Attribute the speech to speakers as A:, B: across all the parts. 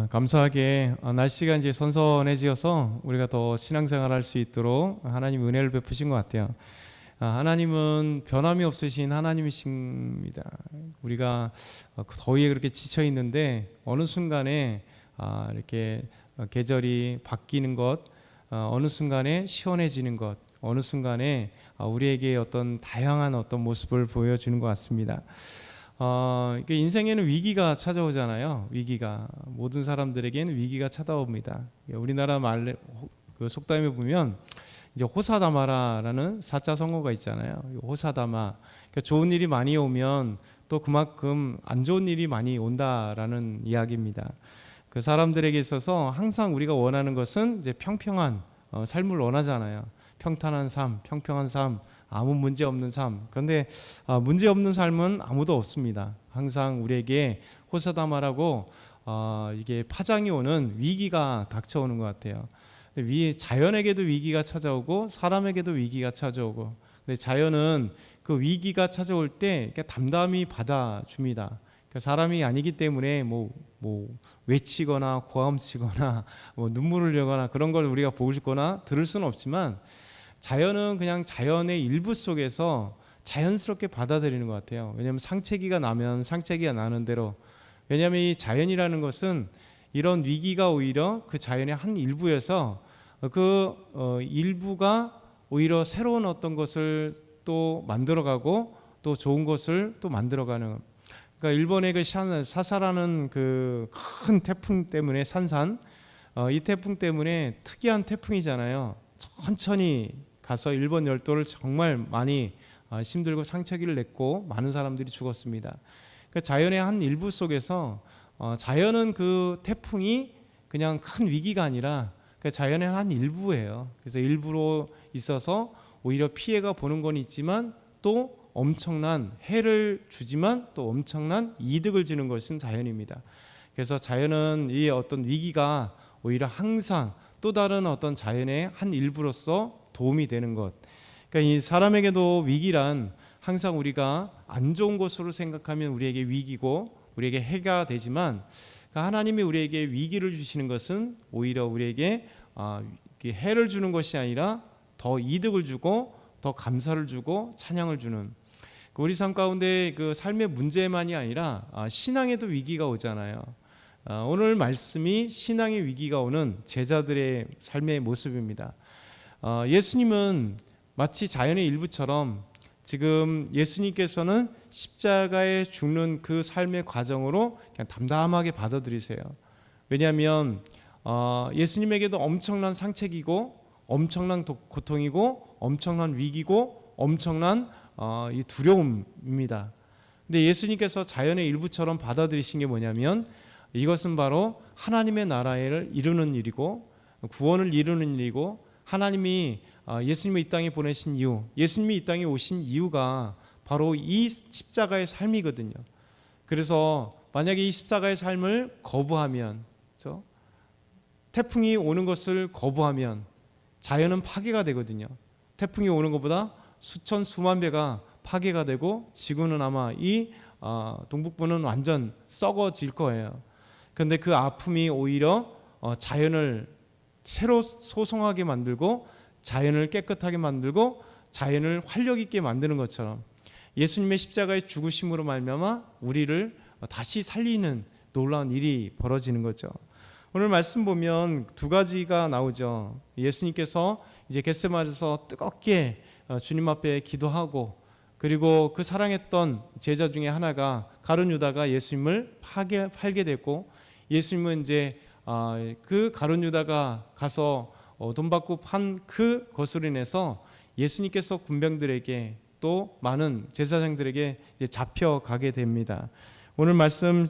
A: 감사하게 날씨가 이제 선선해지어서 우리가 더 신앙생활 할 수 있도록 하나님 은혜를 베푸신 것 같아요. 하나님은 변함이 없으신 하나님이십니다. 우리가 그 더위에 그렇게 지쳐 있는데 어느 순간에 이렇게 계절이 바뀌는 것, 어느 순간에 시원해지는 것, 어느 순간에 우리에게 어떤 다양한 어떤 모습을 보여주는 것 같습니다. 인생에는 위기가 찾아오잖아요. 위기가 모든 사람들에게는 위기가 찾아옵니다. 우리나라 말 그 속담에 보면 이제 호사다마라라는 사자 성어가 있잖아요. 호사다마. 그러니까 좋은 일이 많이 오면 또 그만큼 안 좋은 일이 많이 온다라는 이야기입니다. 그 사람들에게 있어서 항상 우리가 원하는 것은 이제 평평한 삶을 원하잖아요. 평탄한 삶, 평평한 삶, 아무 문제 없는 삶. 그런데 문제 없는 삶은 아무도 없습니다. 항상 우리에게 호사다마라고 이게 파장이 오는 위기가 닥쳐오는 것 같아요. 자연에게도 위기가 찾아오고 사람에게도 위기가 찾아오고, 근데 자연은 그 위기가 찾아올 때 담담히 받아줍니다. 그러니까 사람이 아니기 때문에 뭐 외치거나 고함치거나 눈물을 흘리거나 그런 걸 우리가 보거나 들을 수는 없지만, 자연은 그냥 자연의 일부 속에서 자연스럽게 받아들이는 것 같아요. 왜냐하면 상체기가 나면 상체기가 나는 대로, 왜냐하면 이 자연이라는 것은 이런 위기가 오히려 그 자연의 한 일부여서 일부가 오히려 새로운 어떤 것을 또 만들어가고 또 좋은 것을 또 만들어가는. 그러니까 일본의 그 사사라는 그 큰 태풍 때문에 이 태풍 때문에 특이한 태풍이잖아요. 천천히 가서 일본 열도를 정말 많이 힘들고 상처기를 냈고 많은 사람들이 죽었습니다. 그러니까 자연의 한 일부 속에서 자연은 그 태풍이 그냥 큰 위기가 아니라 자연의 한 일부예요. 그래서 일부로 있어서 오히려 피해가 보는 건 있지만 또 엄청난 해를 주지만 또 엄청난 이득을 주는 것은 자연입니다. 그래서 자연은 이 어떤 위기가 오히려 항상 또 다른 어떤 자연의 한 일부로서 도움이 되는 것. 그러니까 이 사람에게도 위기란 항상 우리가 안 좋은 것으로 생각하면 우리에게 위기고 우리에게 해가 되지만, 하나님이 우리에게 위기를 주시는 것은 오히려 우리에게 해를 주는 것이 아니라 더 이득을 주고 더 감사를 주고 찬양을 주는, 우리 삶 가운데 그 삶의 문제만이 아니라 신앙에도 위기가 오잖아요. 오늘 말씀이 신앙의 위기가 오는 제자들의 삶의 모습입니다. 예수님은 마치 자연의 일부처럼 지금 예수님께서는 십자가에 죽는 그 삶의 과정으로 그냥 담담하게 받아들이세요. 왜냐하면 예수님에게도 엄청난 상책이고 엄청난 고통이고 엄청난 위기고 엄청난 이 두려움입니다. 근데 예수님께서 자연의 일부처럼 받아들이신 게 뭐냐면, 이것은 바로 하나님의 나라를 이루는 일이고 구원을 이루는 일이고, 하나님이 예수님을 이 땅에 보내신 이유, 예수님이 이 땅에 오신 이유가 바로 이 십자가의 삶이거든요. 그래서 만약에 이 십자가의 삶을 거부하면, 그렇죠? 태풍이 오는 것을 거부하면 자연은 파괴가 되거든요. 태풍이 오는 것보다 수천 수만 배가 파괴가 되고 지구는 아마 이 동북부는 완전 썩어질 거예요. 그런데 그 아픔이 오히려 자연을 새로 소성하게 만들고 자연을 깨끗하게 만들고 자연을 활력 있게 만드는 것처럼, 예수님의 십자가의 죽으심으로 말미암아 우리를 다시 살리는 놀라운 일이 벌어지는 거죠. 오늘 말씀 보면 두 가지가 나오죠. 예수님께서 이제 겟세마네에서 뜨겁게 주님 앞에 기도하고, 그리고 그 사랑했던 제자 중에 하나가 가룟 유다가 예수님을 팔게 됐고, 예수님은 이제 그 가룟 유다가 가서 돈 받고 판 그 것으로 인해서 예수님께서 군병들에게 또 많은 제사장들에게 이제 잡혀가게 됩니다. 오늘 말씀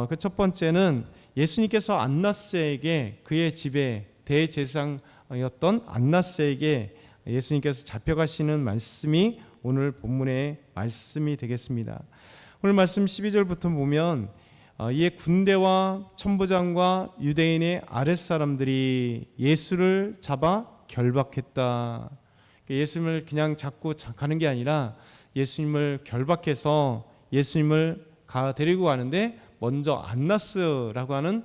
A: 그 첫 번째는 예수님께서 안나스에게, 그의 집에 대제사장이었던 안나스에게 예수님께서 잡혀가시는 말씀이 오늘 본문의 말씀이 되겠습니다. 오늘 말씀 12절부터 보면 이에 군대와 천부장과 유대인의 아랫사람들이 예수를 잡아 결박했다. 예수님을 그냥 잡고 가는 게 아니라 예수님을 결박해서 예수님을 데리고 가는데, 먼저 안나스라고 하는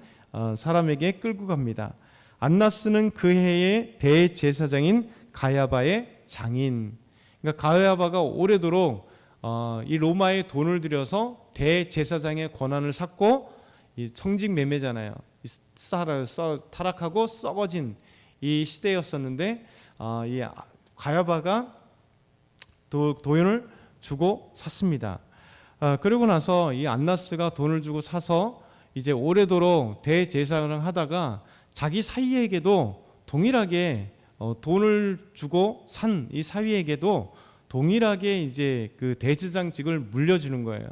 A: 사람에게 끌고 갑니다. 안나스는 그 해의 대제사장인 가야바의 장인. 그러니까 가야바가 오래도록 이 로마에 돈을 들여서 대제사장의 권한을 샀고, 이 성직 매매잖아요. 타락하고 썩어진 이 시대였었는데, 이 가야바가 돈을 주고 샀습니다. 그리고 나서 이 안나스가 돈을 주고 사서 이제 오래도록 대제사장을 하다가 자기 사위에게도 동일하게 돈을 주고 산 이 사위에게도 동일하게 이제 그 대제사장직을 물려주는 거예요.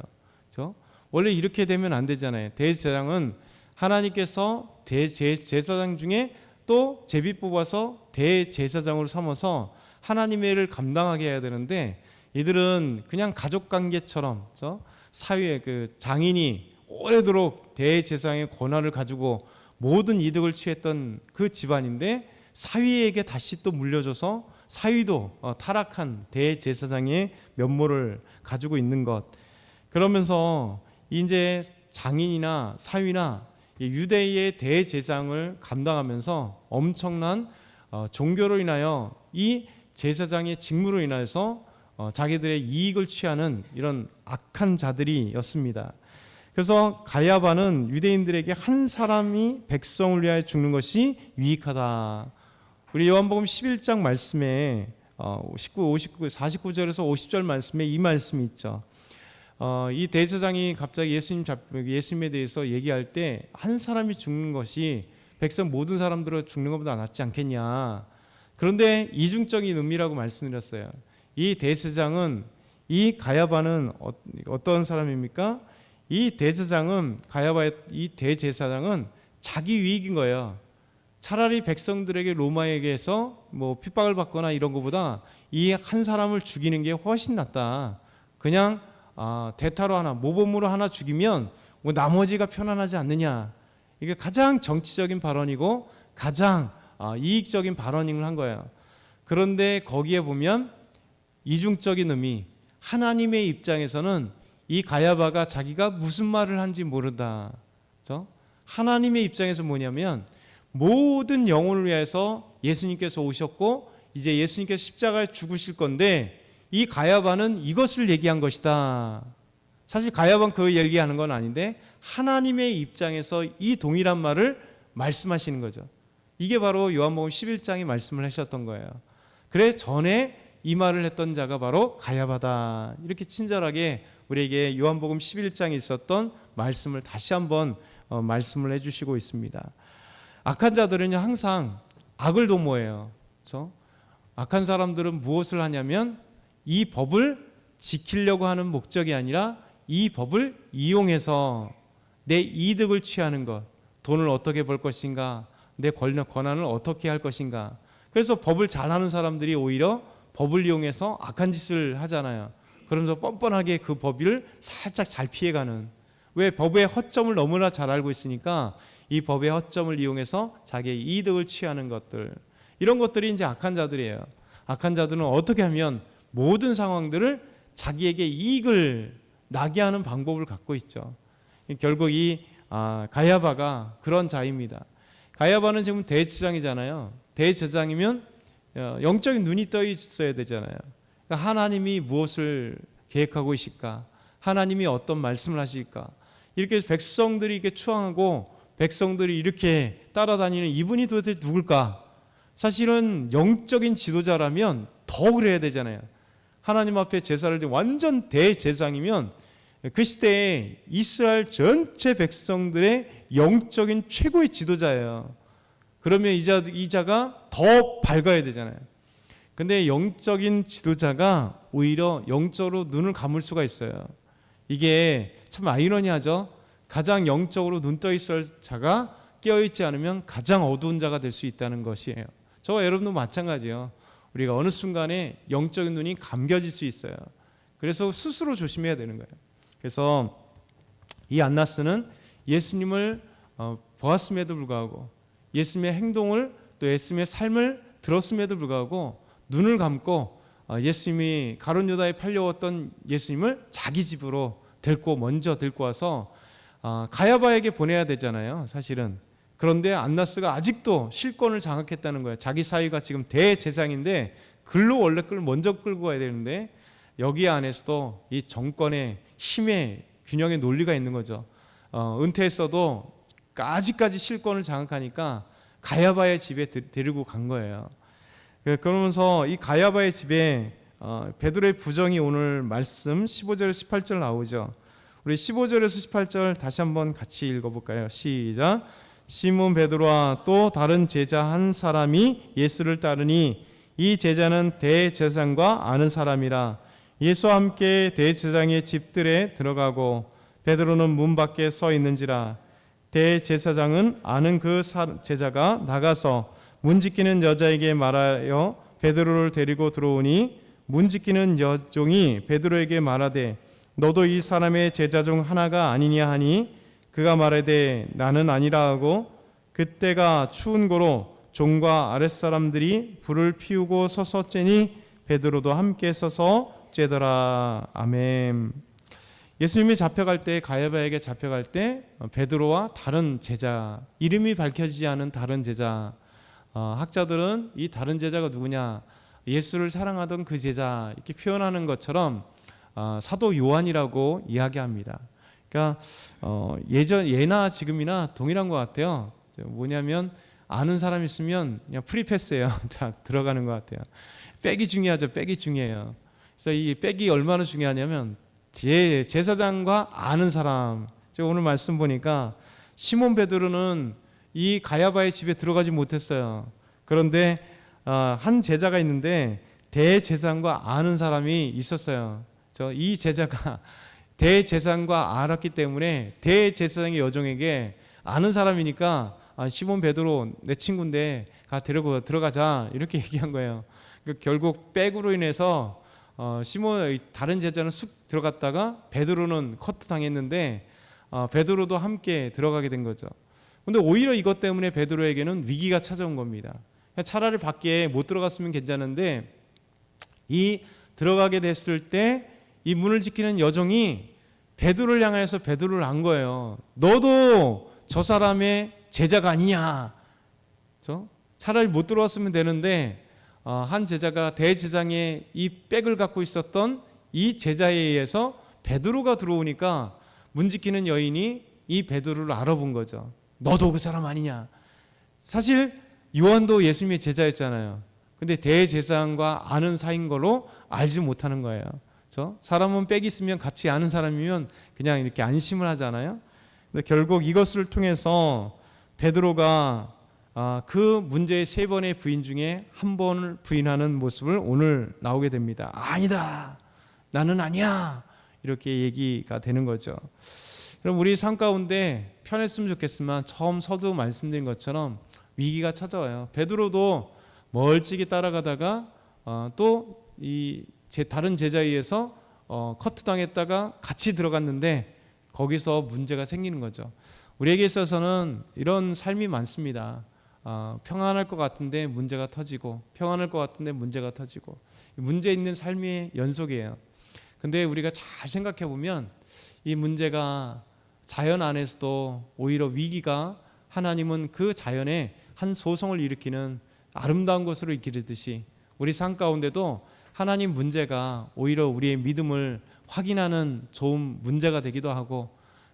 A: 그렇죠? 원래 이렇게 되면 안 되잖아요. 대제사장은 하나님께서 대제사장 중에 또 제비 뽑아서 대제사장으로 삼아서 하나님의 일을 감당하게 해야 되는데, 이들은 그냥 가족 관계처럼, 그렇죠? 사위의 그 장인이 오래도록 대제사장의 권한을 가지고 모든 이득을 취했던 그 집안인데, 사위에게 다시 또 물려줘서 사위도 타락한 대제사장의 면모를 가지고 있는 것. 그러면서 이제 장인이나 사위나 유대의 대제사장을 감당하면서 엄청난 종교로 인하여 이 제사장의 직무로 인해서 자기들의 이익을 취하는 이런 악한 자들이었습니다. 그래서 가야바는 유대인들에게 한 사람이 백성을 위하여 죽는 것이 유익하다. 우리 요한복음 11장 말씀에 49절에서 50절 말씀에 이 말씀이 있죠. 이 대제사장이 갑자기 예수님에 대해서 얘기할 때 한 사람이 죽는 것이 백성 모든 사람들은 죽는 것보다 낫지 않겠냐. 그런데 이중적인 의미라고 말씀드렸어요. 이 대제사장은, 이 가야바는 어떤 사람입니까? 이 대제사장은, 가야바의 이 대제사장은 자기 유익인 거예요. 차라리 백성들에게 로마에게서 뭐 핍박을 받거나 이런 것보다 이 한 사람을 죽이는 게 훨씬 낫다. 그냥 대타로 하나, 모범으로 하나 죽이면 뭐 나머지가 편안하지 않느냐. 이게 가장 정치적인 발언이고 가장 이익적인 발언을 한 거예요. 그런데 거기에 보면 이중적인 의미, 하나님의 입장에서는 이 가야바가 자기가 무슨 말을 한지 모른다. 그렇죠? 하나님의 입장에서 뭐냐면, 모든 영혼을 위해서 예수님께서 오셨고 이제 예수님께서 십자가에 죽으실 건데, 이 가야바는 이것을 얘기한 것이다. 사실 가야바는 그 얘기하는 건 아닌데 하나님의 입장에서 이 동일한 말을 말씀하시는 거죠. 이게 바로 요한복음 11장이 말씀을 하셨던 거예요. 그래 전에 이 말을 했던 자가 바로 가야바다. 이렇게 친절하게 우리에게 요한복음 11장에 있었던 말씀을 다시 한번 말씀을 해주시고 있습니다. 악한 자들은 항상 악을 도모해요. 그렇죠? 악한 사람들은 무엇을 하냐면 이 법을 지키려고 하는 목적이 아니라 이 법을 이용해서 내 이득을 취하는 것, 돈을 어떻게 벌 것인가, 내 권한을 어떻게 할 것인가. 그래서 법을 잘하는 사람들이 오히려 법을 이용해서 악한 짓을 하잖아요. 그러면서 뻔뻔하게 그 법을 살짝 잘 피해가는, 왜 법의 허점을 너무나 잘 알고 있으니까 이 법의 허점을 이용해서 자기의 이득을 취하는 것들, 이런 것들이 이제 악한 자들이에요. 악한 자들은 어떻게 하면 모든 상황들을 자기에게 이익을 나게 하는 방법을 갖고 있죠. 결국 이 가야바가 그런 자입니다. 가야바는 지금 대제사장이잖아요. 대제사장이면 영적인 눈이 떠 있어야 되잖아요. 그러니까 하나님이 무엇을 계획하고 계실까, 하나님이 어떤 말씀을 하실까, 이렇게 백성들이 이렇게 추앙하고 백성들이 이렇게 따라다니는 이분이 도대체 누굴까? 사실은 영적인 지도자라면 더 그래야 되잖아요. 하나님 앞에 제사를 드린 완전 대제사장이면 그 시대에 이스라엘 전체 백성들의 영적인 최고의 지도자예요. 그러면 이 자가 더 밝아야 되잖아요. 근데 영적인 지도자가 오히려 영적으로 눈을 감을 수가 있어요. 이게 참 아이러니하죠. 가장 영적으로 눈 떠 있을 자가 깨어있지 않으면 가장 어두운 자가 될 수 있다는 것이에요. 저와 여러분도 마찬가지예요. 우리가 어느 순간에 영적인 눈이 감겨질 수 있어요. 그래서 스스로 조심해야 되는 거예요. 그래서 이 안나스는 예수님을 보았음에도 불구하고, 예수님의 행동을 또 예수님의 삶을 들었음에도 불구하고 눈을 감고 예수님이 가룟 유다에 팔려왔던 예수님을 자기 집으로 먼저 데리고 와서 가야바에게 보내야 되잖아요. 사실은. 그런데 안나스가 아직도 실권을 장악했다는 거예요. 자기 사위가 지금 대제사장인데 글로 원래 먼저 끌고 가야 되는데 여기 안에서도 이 정권의 힘의 균형의 논리가 있는 거죠. 은퇴했어도 아직까지 실권을 장악하니까 가야바의 집에 데리고 간 거예요. 그러면서 이 가야바의 집에 베드로의 부정이 오늘 말씀 15절에서 18절 나오죠. 우리 15절에서 18절 다시 한번 같이 읽어볼까요? 시작. 시몬 베드로와 또 다른 제자 한 사람이 예수를 따르니 이 제자는 대제사장과 아는 사람이라. 예수와 함께 대제사장의 집들에 들어가고 베드로는 문 밖에 서 있는지라. 대제사장은 아는 그 제자가 나가서 문 지키는 여자에게 말하여 베드로를 데리고 들어오니 문 지키는 여종이 베드로에게 말하되 너도 이 사람의 제자 중 하나가 아니냐 하니 그가 말하되 나는 아니라 하고 그때가 추운 고로 종과 아랫사람들이 불을 피우고 서서 쬐니 베드로도 함께 서서 쬐더라. 아멘. 예수님이 잡혀갈 때 가야바에게 잡혀갈 때 베드로와 다른 제자, 이름이 밝혀지지 않은 다른 제자, 학자들은 이 다른 제자가 누구냐, 예수를 사랑하던 그 제자 이렇게 표현하는 것처럼 사도 요한이라고 이야기합니다. 그러니까 예나 지금이나 동일한 것 같아요. 뭐냐면 아는 사람 있으면 그냥 프리패스예요. 자, 들어가는 것 같아요. 백이 중요하죠. 백이 중요해요. 그래서 이 백이 얼마나 중요하냐면 제사장과 아는 사람. 제가 오늘 말씀 보니까 시몬 베드로는 이 가야바의 집에 들어가지 못했어요. 그런데 한 제자가 있는데 대제사장과 아는 사람이 있었어요. 이 제자가 대제사장과 알았기 때문에 대제사장의 여종에게 아는 사람이니까 시몬 베드로 내 친구인데 데리고 들어가자 이렇게 얘기한 거예요. 그러니까 결국 백으로 인해서 시몬 다른 제자는 쑥 들어갔다가 베드로는 커트 당했는데 베드로도 함께 들어가게 된 거죠. 근데 오히려 이것 때문에 베드로에게는 위기가 찾아온 겁니다. 차라리 밖에 못 들어갔으면 괜찮은데 이 들어가게 됐을 때 이 문을 지키는 여종이 베드로를 향해서 베드로를 안 거예요. 너도 저 사람의 제자가 아니냐. 차라리 못 들어왔으면 되는데 한 제자가 대제사장의 이 백을 갖고 있었던 이 제자에 의해서 베드로가 들어오니까 문 지키는 여인이 이 베드로를 알아본 거죠. 너도 그 사람 아니냐. 사실 요한도 예수님의 제자였잖아요. 근데 대제사장과 아는 사이인 걸로 알지 못하는 거예요. 사람은 백이 있으면 같이 아는 사람이면 그냥 이렇게 안심을 하잖아요. 근데 결국 이것을 통해서 베드로가 그 문제의 3번의 부인 중에 한 번을 부인하는 모습을 오늘 나오게 됩니다. 아니다. 나는 아니야. 이렇게 얘기가 되는 거죠. 그럼 우리 삶 가운데 편했으면 좋겠지만 처음 서두 말씀드린 것처럼 위기가 찾아와요. 베드로도 멀찍이 따라가다가 또 이 다른 제자에 의해서 커트 당했다가 같이 들어갔는데 거기서 문제가 생기는 거죠. 우리에게 있어서는 이런 삶이 많습니다. 평안할 것 같은데 문제가 터지고 평안할 것 같은데 문제가 터지고 문제 있는 삶의 연속이에요. 근데 우리가 잘 생각해 보면 이 문제가 자연 안에서도 오히려 위기가 하나님은 그 자연에 한 소송을 일으키는 아름다운 것으로 이기듯이 우리 삶 가운데도 하나님 문제가 오히려 우리의 믿음을 확인하는 좋은 문제가 되기도 하고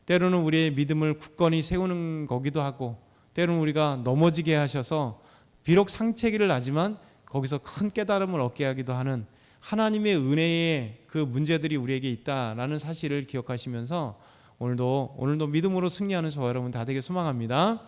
A: 때로는 우리의 믿음을 굳건히 세우는 거기도 하고 때로는 우리가 넘어지게 하셔서 비록 상체기를 나지만 거기서 큰 깨달음을 얻게 하기도 하는 하나님의 은혜의 그 문제들이 우리에게 있다라는 사실을 기억하시면서 오늘도 믿음으로 승리하는 저와 여러분 다 되길 소망합니다.